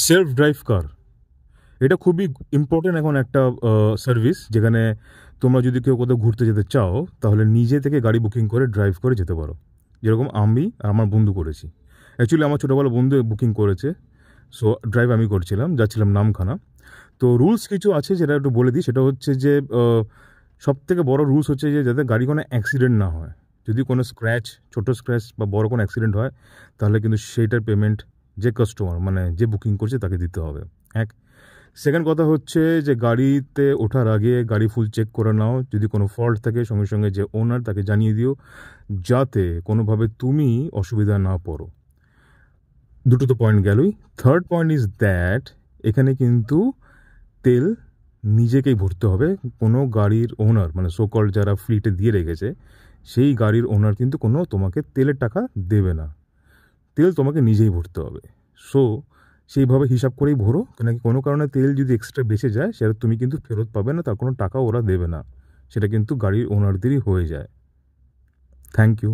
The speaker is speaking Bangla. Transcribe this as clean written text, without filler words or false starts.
সেলফ ড্রাইভ কার, এটা খুবই ইম্পর্টেন্ট এখন একটা সার্ভিস, যেখানে তোমরা যদি কেউ কোথাও ঘুরতে যেতে চাও তাহলে নিজে থেকে গাড়ি বুকিং করে ড্রাইভ করে যেতে পারো। যেরকম আমি আর আমার বন্ধু করেছি। অ্যাকচুয়ালি আমার ছোটোবেলা বন্ধু বুকিং করেছে, সো ড্রাইভ আমি করছিলাম, যাচ্ছিলাম নামখানা। তো রুলস কিছু আছে যেটা একটু বলে দিই, সেটা হচ্ছে যে সব থেকে বড় রুলস হচ্ছে যে যাতে গাড়ি কোনো অ্যাক্সিডেন্ট না হয়। যদি কোনো স্ক্র্যাচ, ছোটো স্ক্র্যাচ বা বড় কোনো অ্যাক্সিডেন্ট হয় তাহলে কিন্তু সেইটার পেমেন্ট যে কাস্টমার মানে যে বুকিং করছে তাকে দিতে হবে। এক, সেকেন্ড কথা হচ্ছে যে গাড়িতে ওঠার আগে গাড়ি ফুল চেক করে নাও, যদি কোনো ফল্ট থাকে সঙ্গে সঙ্গে যে ওনার তাকে জানিয়ে দিও, যাতে কোনোভাবে তুমি অসুবিধা না পড়ো। দুটো তো পয়েন্ট গেলই। থার্ড পয়েন্ট ইজ দ্যাট এখানে কিন্তু তেল নিজেকেই ভরতে হবে। কোনো গাড়ির ওনার মানে সোকল যারা ফ্লিটে দিয়ে রেখেছে সেই গাড়ির ওনার কিন্তু কোনো তোমাকে তেলের টাকা দেবে না, তেল তোমাকে নিজেই ভরতে হবে। সো সেইভাবে হিসাব করেই ভরো, নাকি কোনো কারণে তেল যদি এক্সট্রা বেঁচে যায় সেটা তুমি কিন্তু ফেরত পাবে না, তার কোনো টাকা ওরা দেবে না, সেটা কিন্তু গাড়ির ওনারদেরই হয়ে যায়। Thank you.